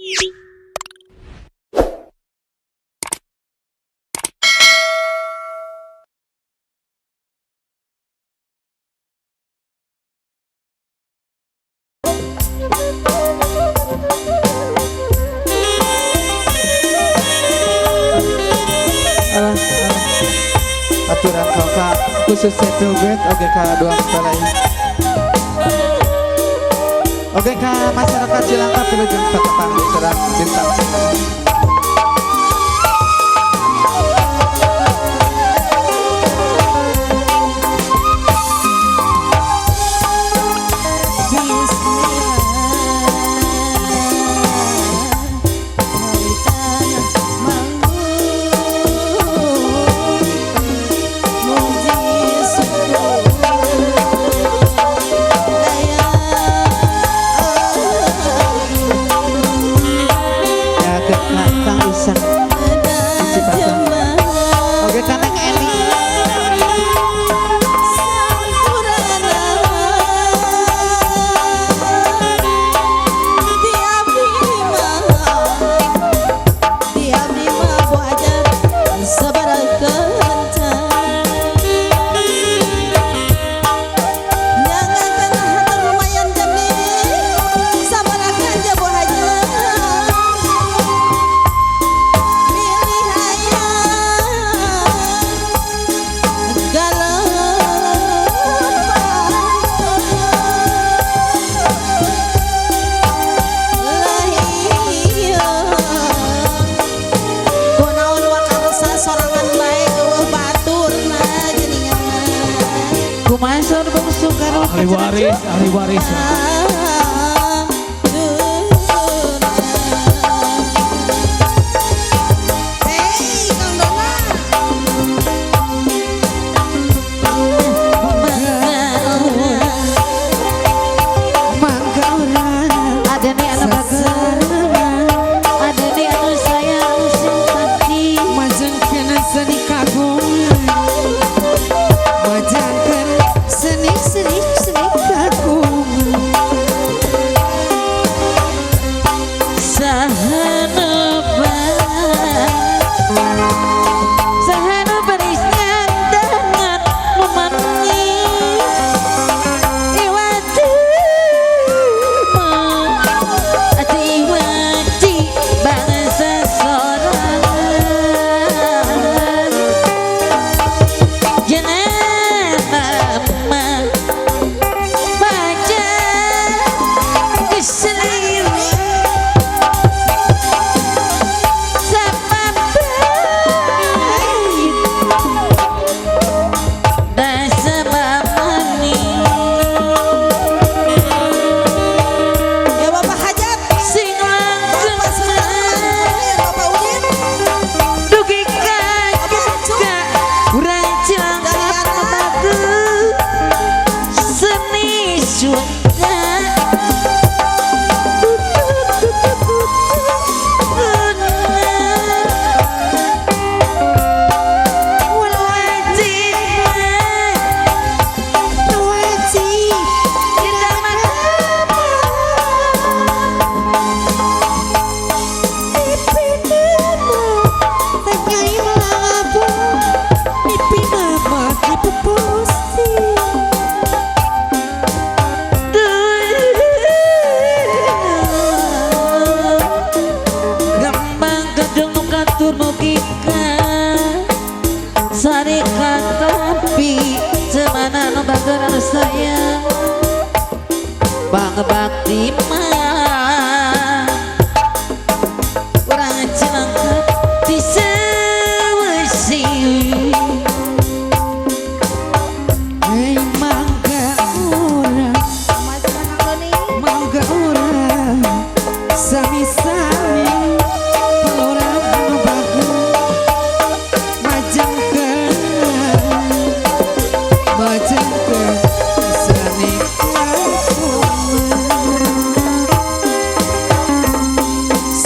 Aturan kakak khusus satu bed oke kak dua pelai oke kak masyarakat Cilangkap perlu jumpa ketang di serang bintang ahli waris sayang bang bakti mah orang Cilangkap di sewesi mangga orang sami-sami pelurang anu bagus majangkeun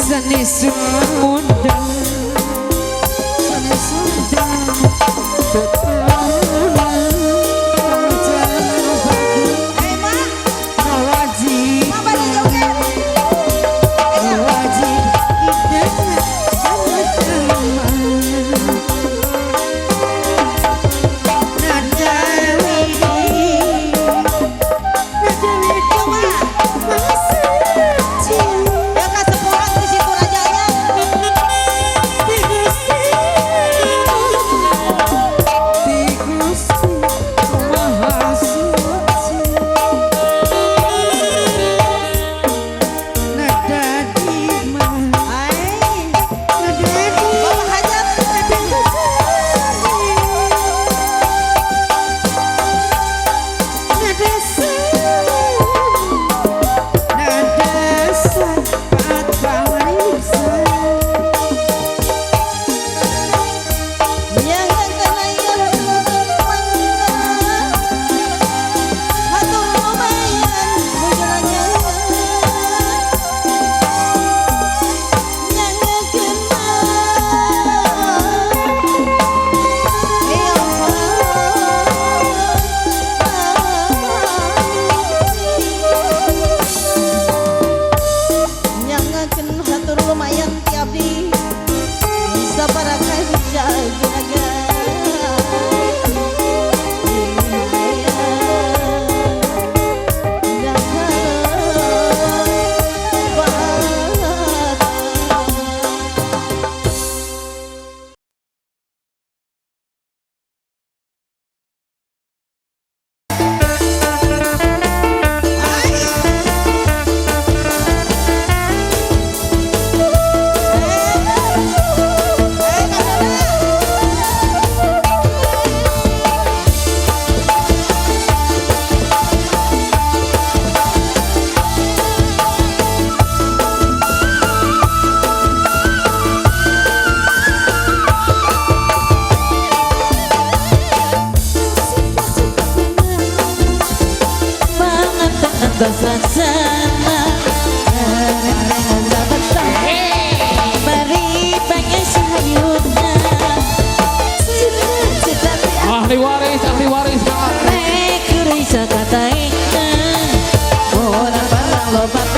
seni Sunda wajib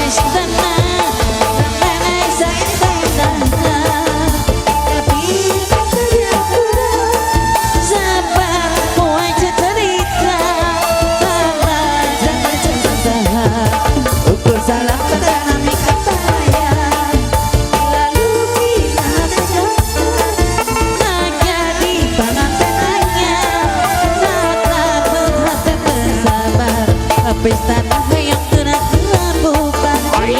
Pesta yang telah bukan.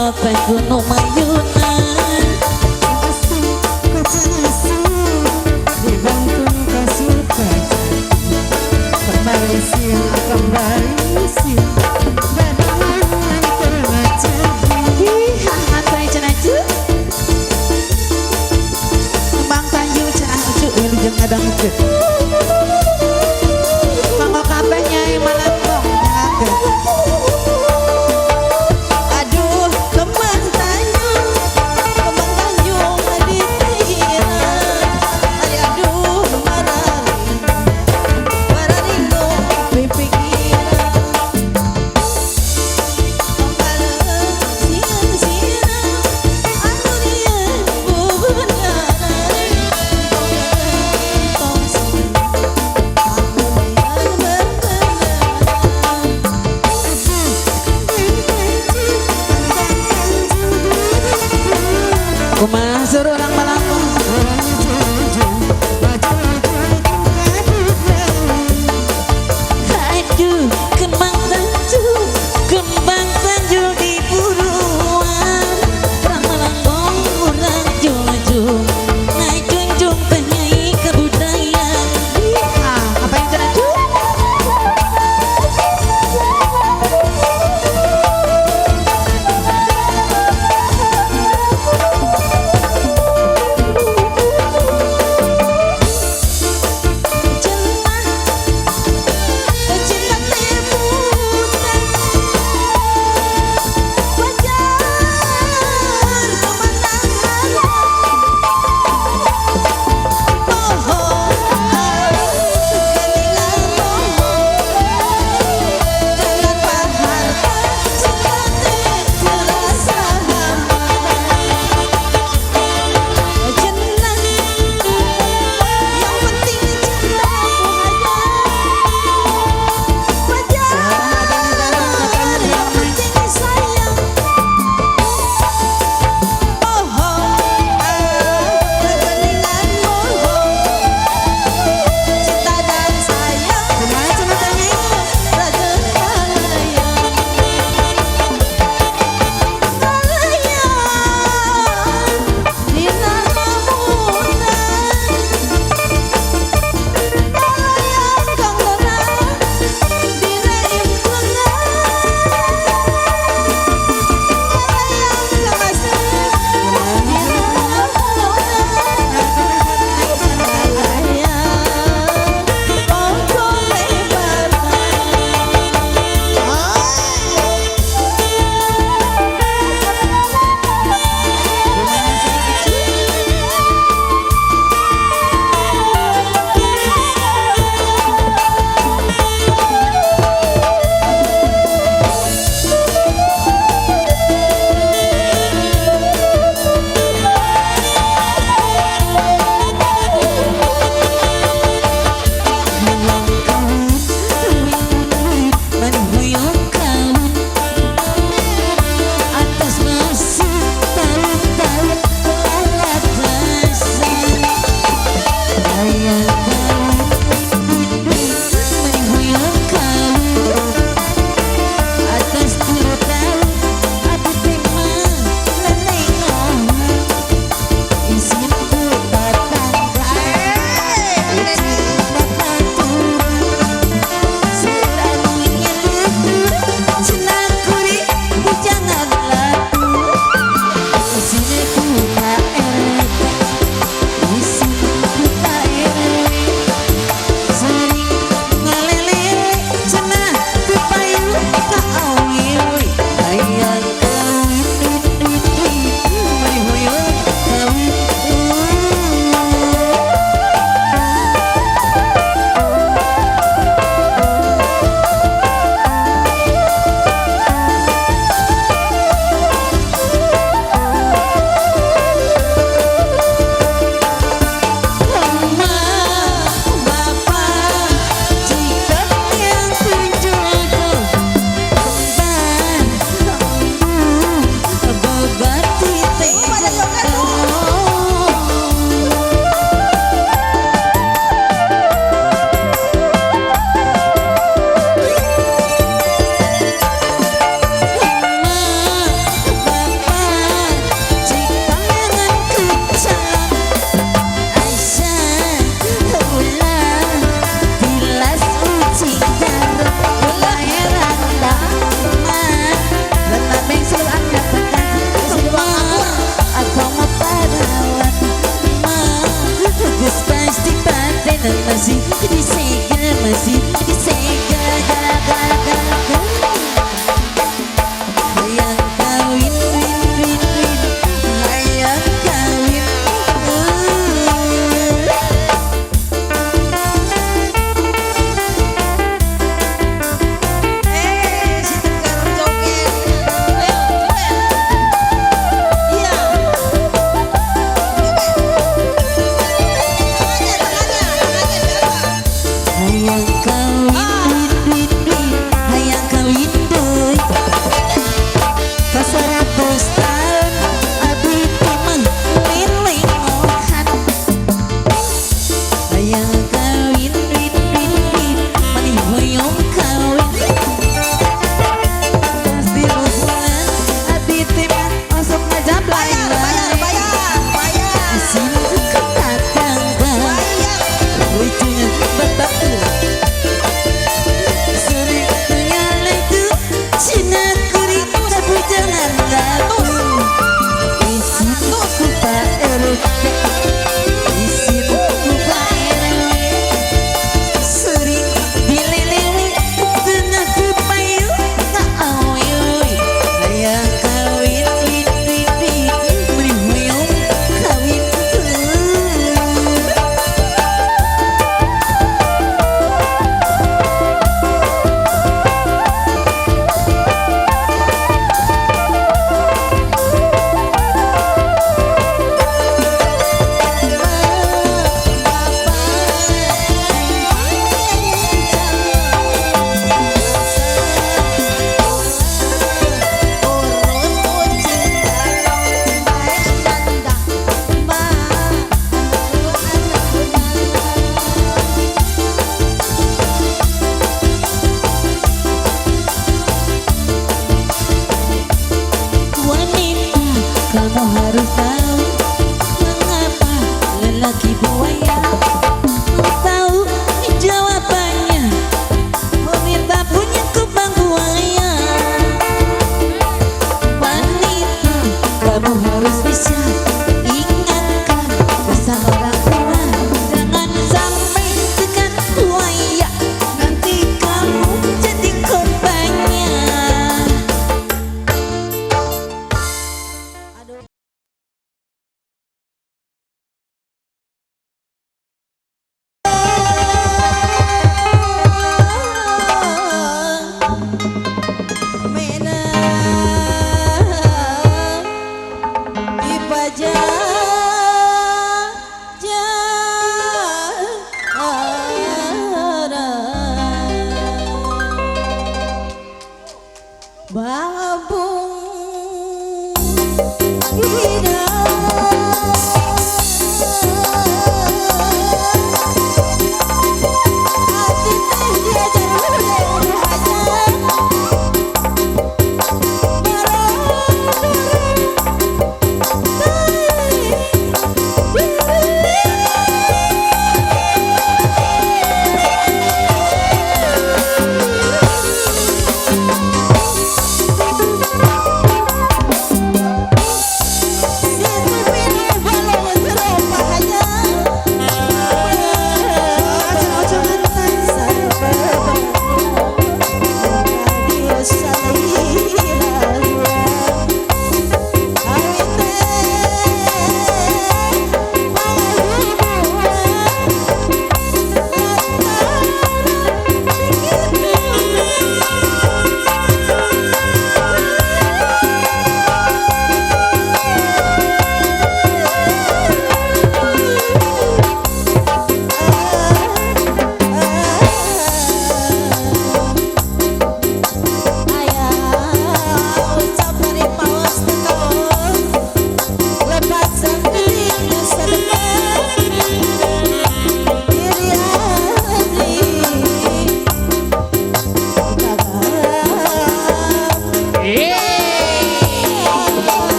sampai gunung mayunan. Kasih kasih di Bantung kasih Pembarisin pembarisin badangan terjadi. Hantai cenah cu Bang Tanjung cenah cu wilujeng ngadang cu mangga kabeh nyai malembong nyakeun. aduh kembang tanjung di pikiran. Aduh mararing mararing pikiran.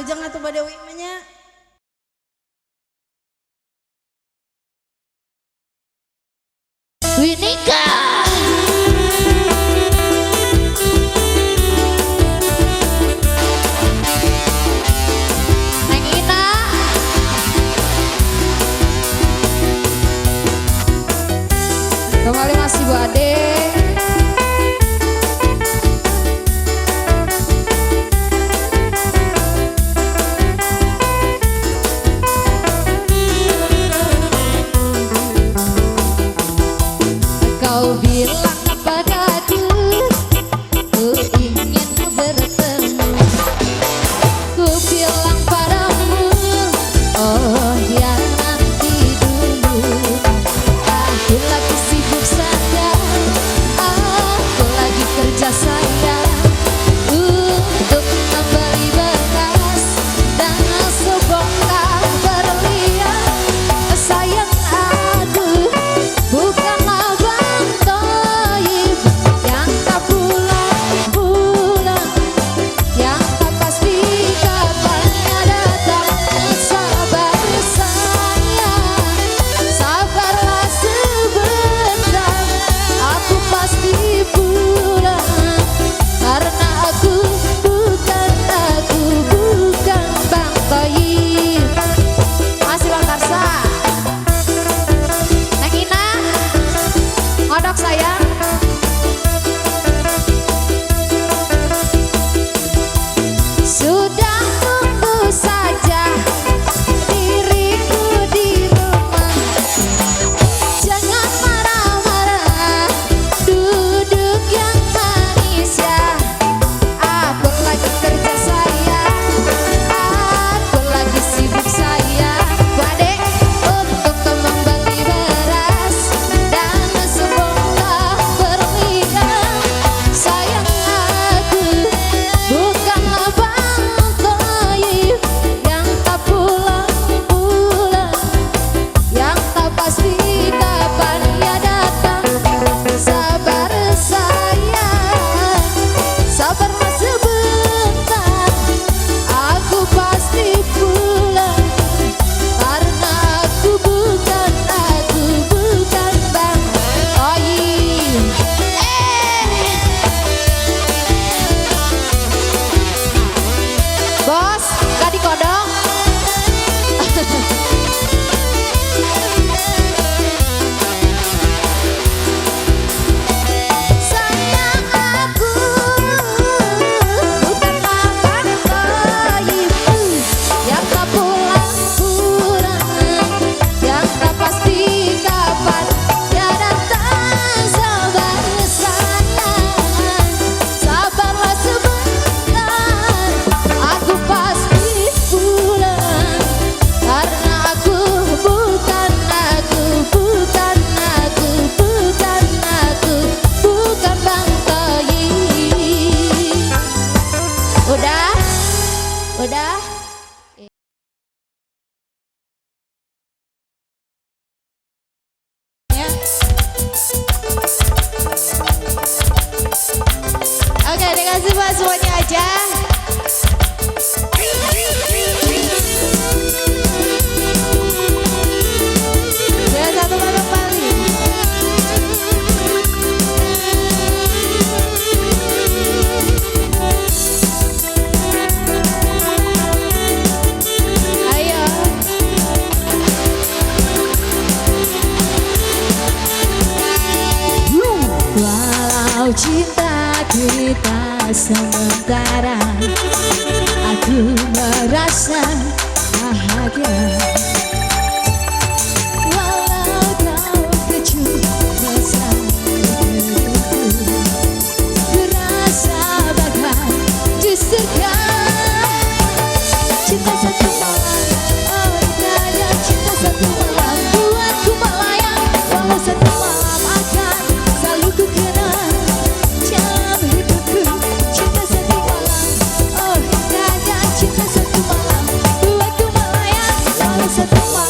Wilujeng atuh bade wimanya. Winika Neng Ina kembali masih Bu Ade. Kau bilang padaku ku ingin bertemu. Ku bilang padamu oh ya nanti dulu. Aku lagi sibuk sayang, aku lagi kerja sayang untuk membeli beras dan sebongkah berlian. Sayang aku bukanlah Bang Toib yang tak pulang-pulang, yang tak pasti kapannya datang. Sabar sayang, sabarlah sebentar, aku pasti pulang. Karena aku bukan Bang Toib. Masih Bang Karsa. Neng Ina, ngodok sayang. Sudah tunggu saja diriku di rumah. Jangan marah-marah, duduk yang manis ya. Aku lagi kerja sayang, aku lagi sibuk sayang. Wadek untuk membeli beras dan sebongkah berlian. Sayang aku bukanlah Bang Toib yang tak pulang-pulang, yang tak pasti kapan ia datang. Sabar sayang, sabarlah sebentar, aku pasti pulang. Karena aku bukan Bang Toib. Bos, gak dikodok. Sayang aku bukanlah Bang Toib yang tak pulang-pulang, yang tak pasti kapan dia datang. Sabar sayang, sabarlah sebentar, aku pasti pulang. Karena aku bukan Bang Toib. Udah. Ya. Oke, dikasih buat semuanya aja. Ya, satu malam paling. Ayo. Walau cinta kita sementara, aku merasa bahagia. Walau kau kecut mesra diriku, kurasa bagai di surga. Cinta satu malam, oh daya cinta satu malam, buatku melayang. Walau satu malam akan selalu ku kenang dalam hidupku. Cinta satu malam, oh daya cinta satu malam, buatku melayang. Walau satu malam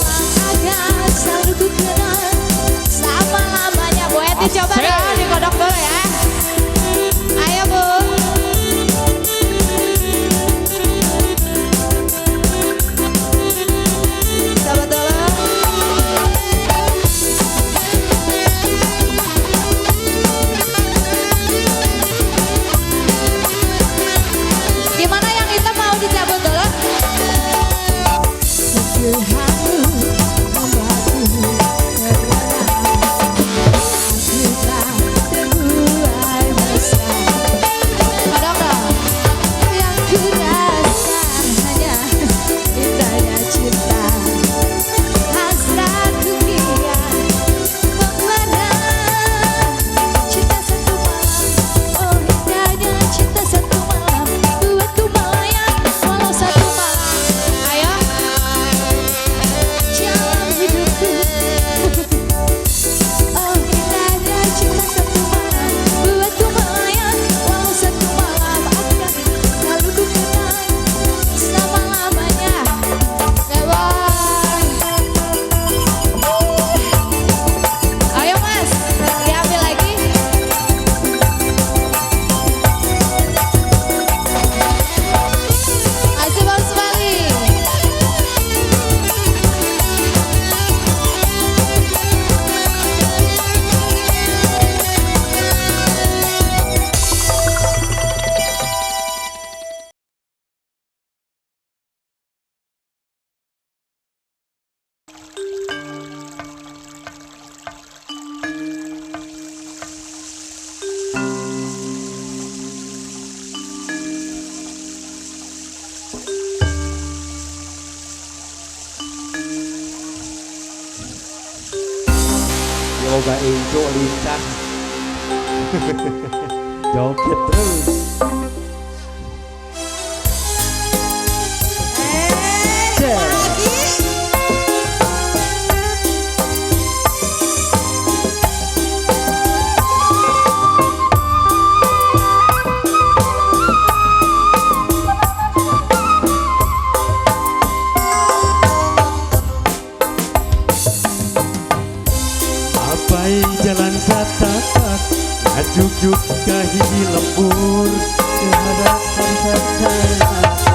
boga incu lincah. Joget terus. Jalan satapak ajuk-juk kahiji lembur kehadapan saja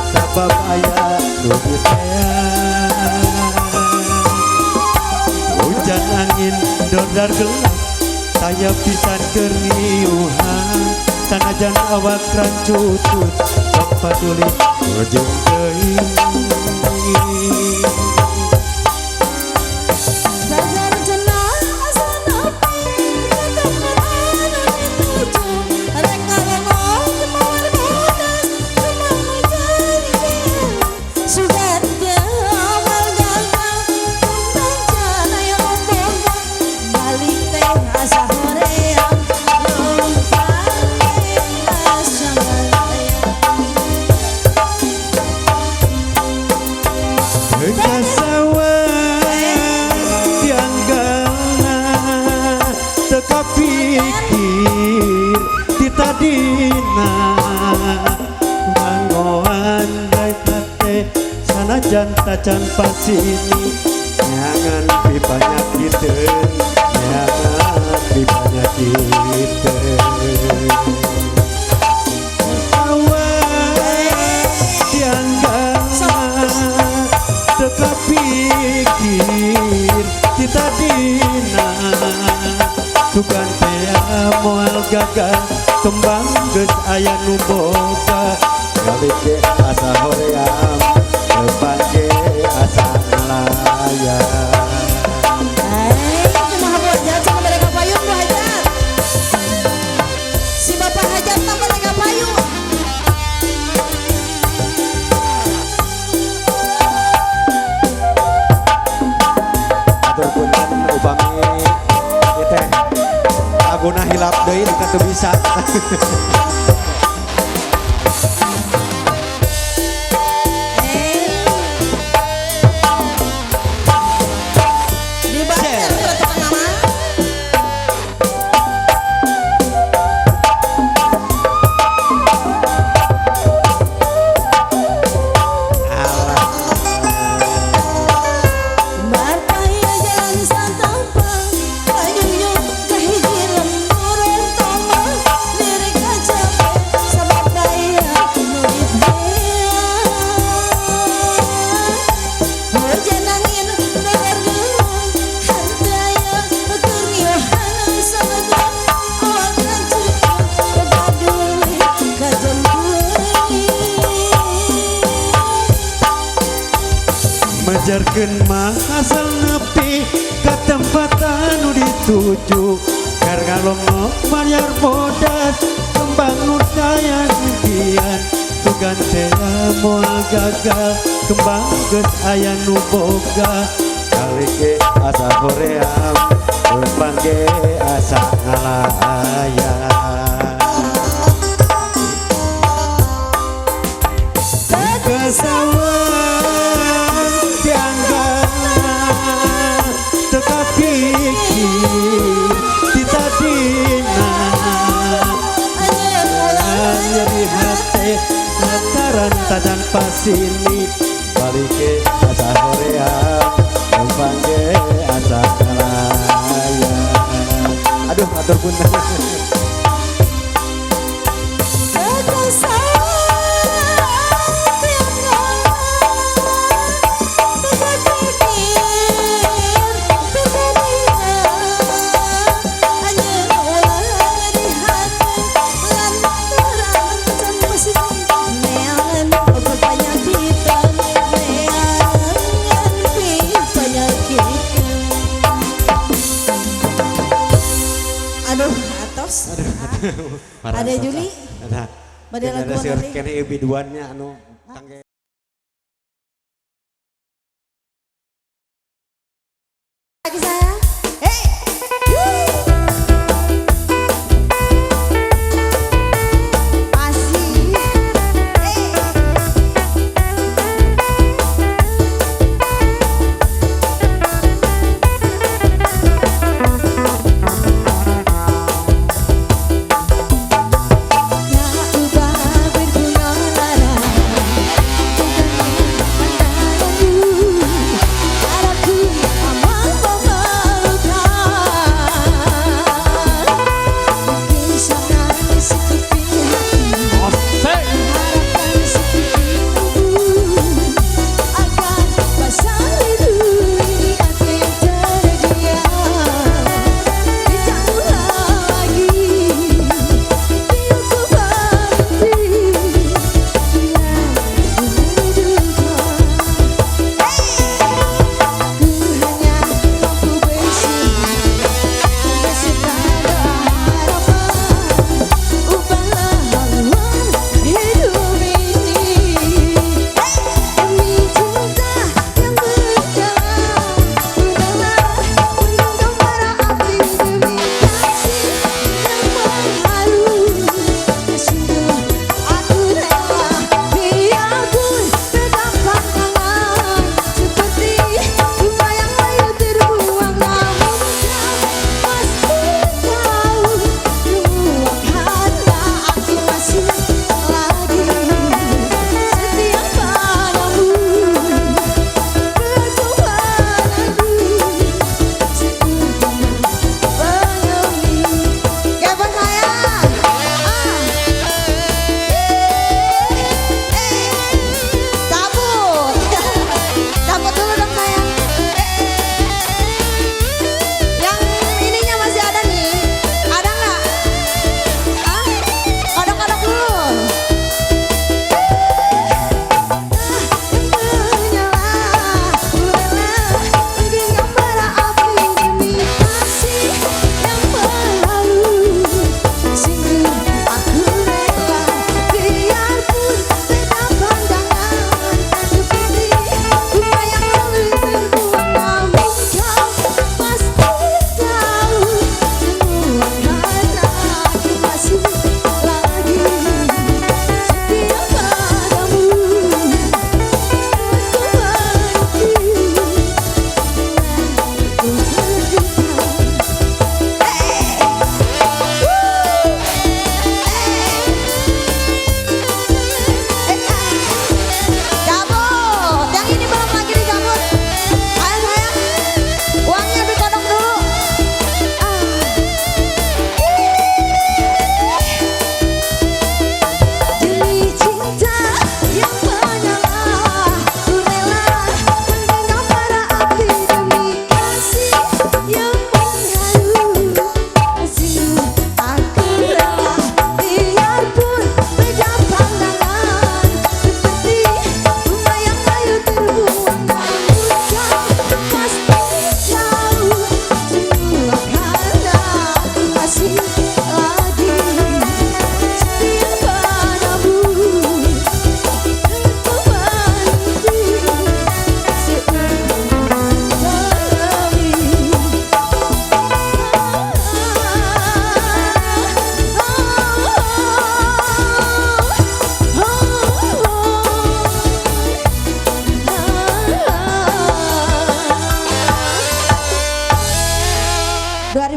sabab ayah nubi hujan angin dordar gelap saya pisan kerniuhan sanajan awak rancutut tempat tulis ujung keing pikir ditadina manggoan baik hati sanajan tacan pasini jangan banyak kita jangan banyak kita awan dianggap teka pikir ditadina sugan tea moal gagal kembang geus aya nu boga galike asa hoream depan ge asa nelayan kumaha bojat sama mereka payung Bu Hajat si Bapak Hajat sama mereka payung atur punten upami teh laguna hilap deui kita teu bisa majarkeun mah asal nepi ka tempat anu dituju karena lomo mayar bodas kembang nur daya impian tugan tea moal gagal kembang geus aya nu boga kalike asa hoream depan ge asa ngalayan kesawan tianggalan teka pikir ditadina nyeri hati lantaran tajan pasini balike asa hoream depan ge asa ngalayan aduh atur punten ada Juli ada lagu kene biduannya anu tangge lagi saya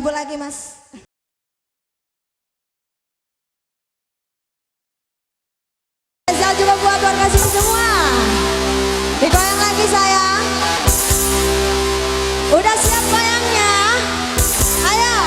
2000 lagi mas. Spesial juga buat warga sini semua. Digoyang lagi sayang. Udah siap goyangnya? Ayo.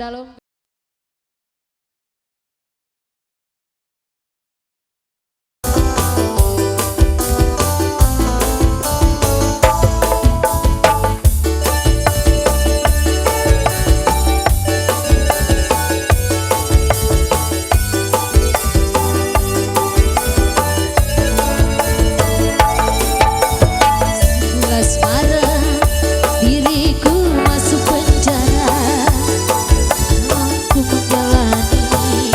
Dalam. Diriku masuk penjara, aku menjalani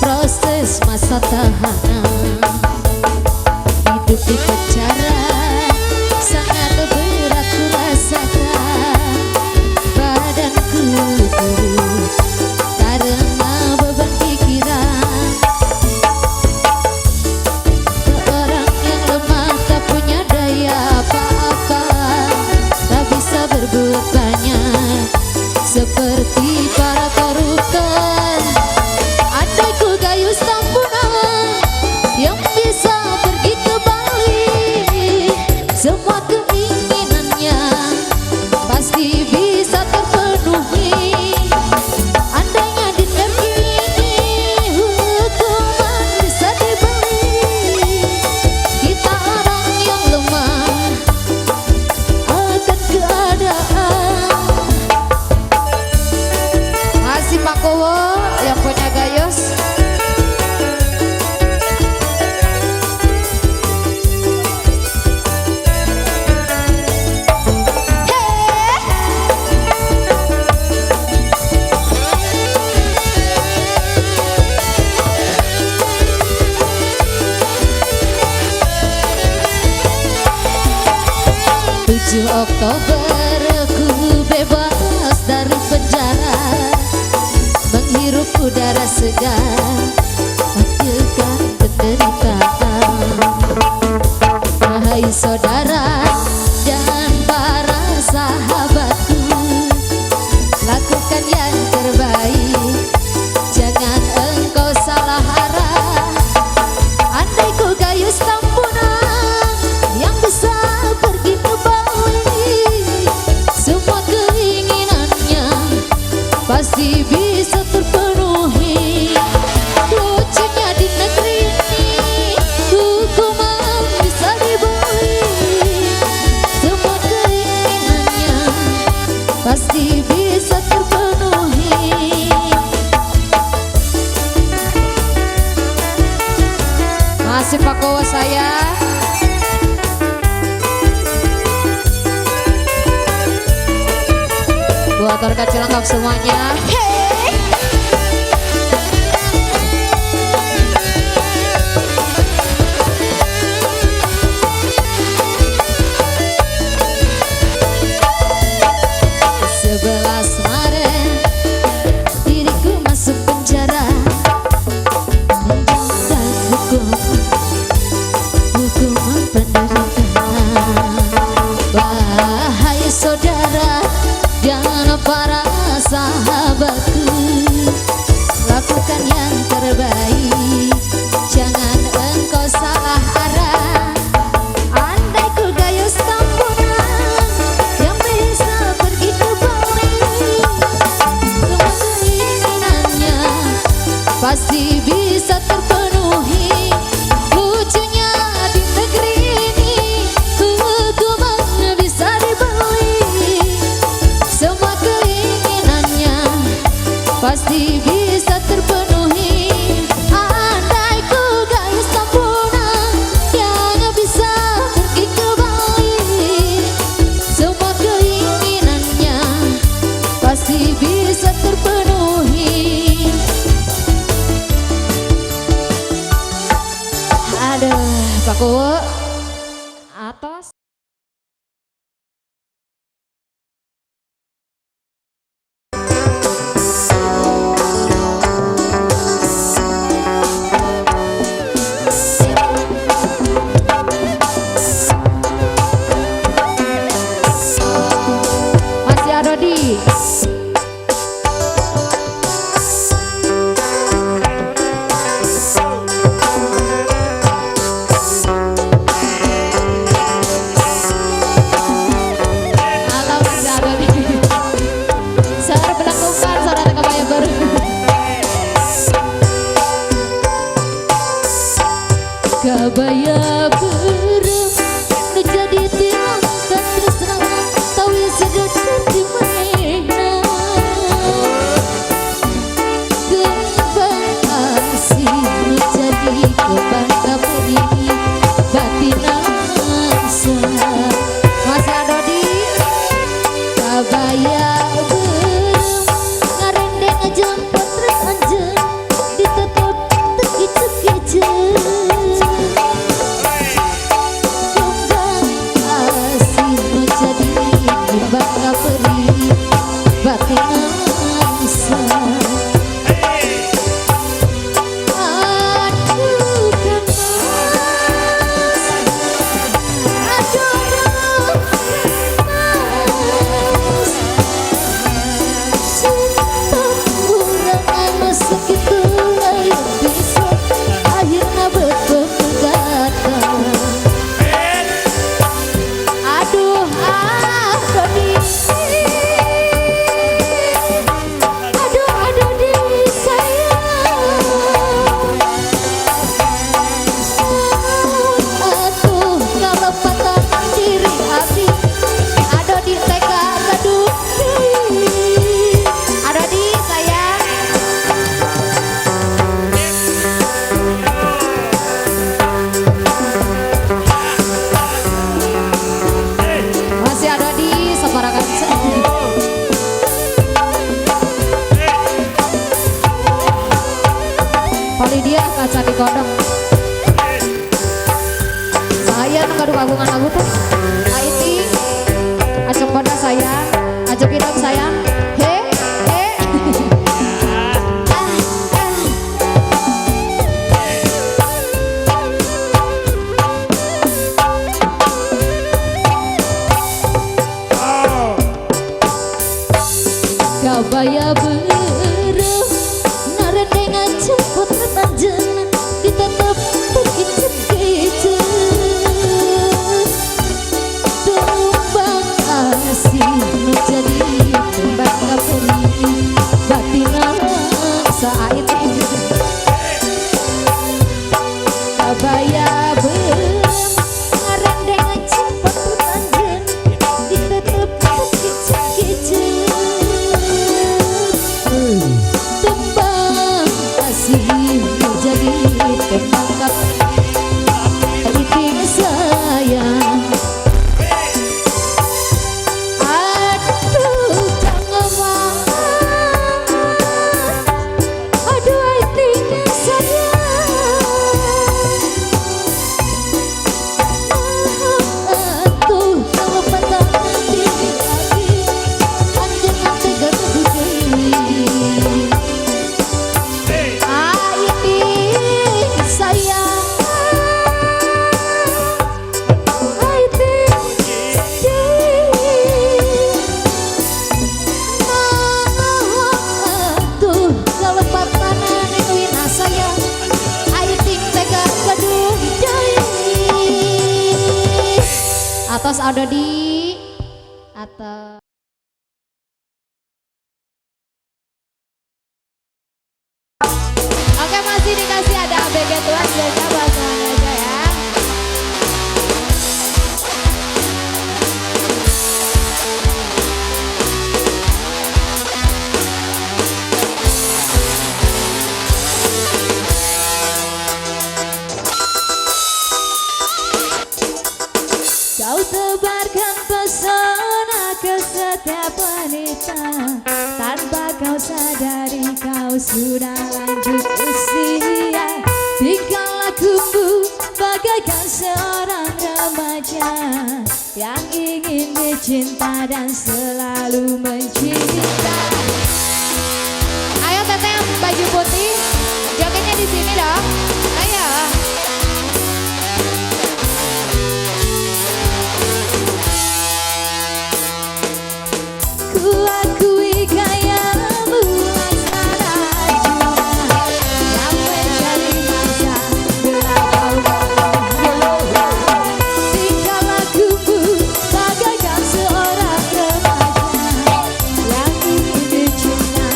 proses masa tahanan. Hidup di penjara sangat berat ku rasakan, badanku turun karena beban pikiran. Seorang yang lemah tak punya daya apa-apa, tak bisa berbuat banyak seperti para koruptor. Andai ku gayus tampunan yang bisa pergi ke Bali, semua keinginannya pasti bisa terpenuhi. Andainya di negeri ini hukuman bisa dibeli, kita orang yang lemah akan keadaan. Masih Pak Kowo yang punya gayus. Tujuh Oktober ku bebas dari penjara, menghirup udara segar, menghilangkan penderitaan. Wahai saudara dan para sahabatku, lakukan yang terbaik, jangan engkau salah arah. Andai ku gayus tampunan yang bisa pergi ke Bali, semua keinginannya pasti bisa terpenuhi. Lucunya di negeri ini hukuman bisa dibeli, semua keinginannya pasti bisa terpenuhi. Masih Pak Kowo saya. Buat warga Cilangkap semuanya. Sebelas Maret diriku masuk penjara, menjalani hukuman penderitaan. Wahai saudara dan para sahabatku, lakukan yang terbaik, jangan engkau salah arah. Andai ku gayus tampunan yang bisa pergi ke Bali, semua keinginannya pasti bisa terpenuhi. Lucunya di negeri ini hukuman bisa dibeli, semua keinginannya pasti bisa terpenuhi. Andai ku gayus tampunan yang bisa pergi ke Bali, semua keinginannya pasti bisa terpenuhi. Aduh, Pak Kowo. Atas. Masih ada di Polidia kaca di kodong. Saya nunggu kagungan lagu tuh. Aiti, ajak pada saya, ajak kita sayang. He, he. Gabaya beruh narendengan cepet retanjen ditetep terkicet-kicet tumbang asih menjadi tumbang kaperi batinan saat Gabaya beruh narendengan cepet retanjen ditetep terkicet-kicet tembang kasih menjadi tembang iting sayang. Aduh jangan aduh iting sayang. Aduh kalau patah nanti lagi anjing tega kedudui. Atas ada di atas. Oke, masih dikasih ada ABG Tuhan biasa buat semuanya aja ya. Kau tebarkan pesona ke setiap wanita tanpa kau sadari kau sudah lanjut usia. Tingkah lakumu bagaikan seorang remaja yang ingin dicinta dan selalu mencinta. Ayo teteh yang baju putih, jogetnya di sini dong. Ayo. Ku akui gayamu laksana Arjuna yang mencari masa gelap. Tingkah lakumu bagaikan seorang remaja yang ingin dicinta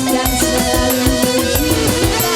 dan selalu mencinta.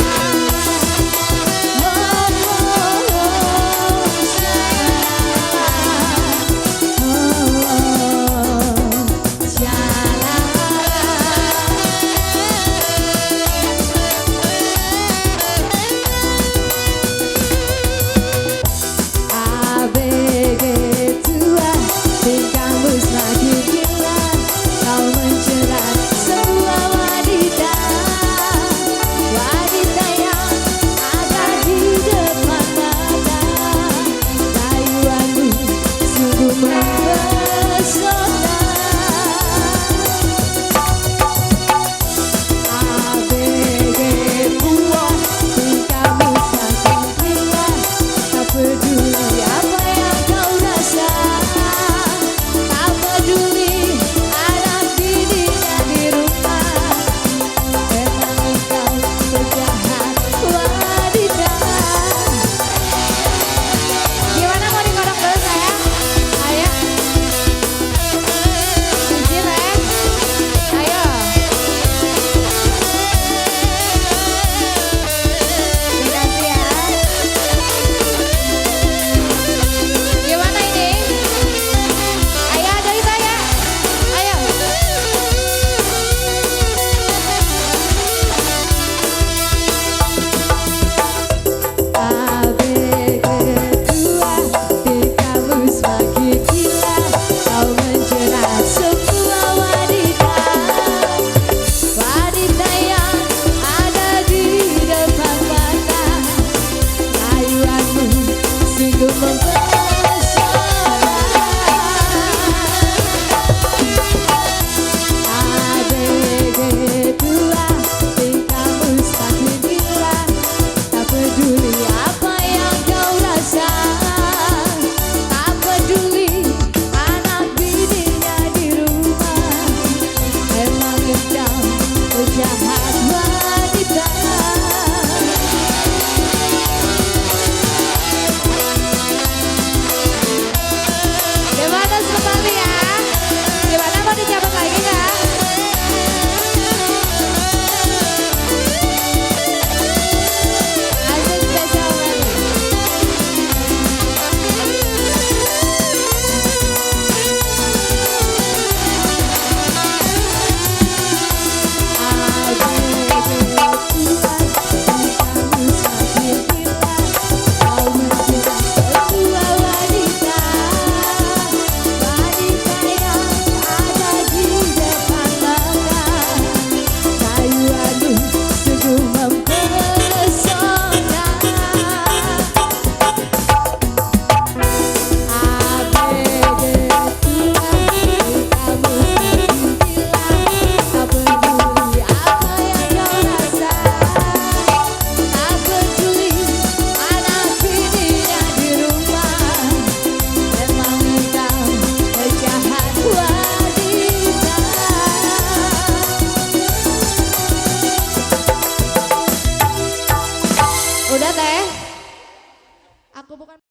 Udah teh. Aku bukan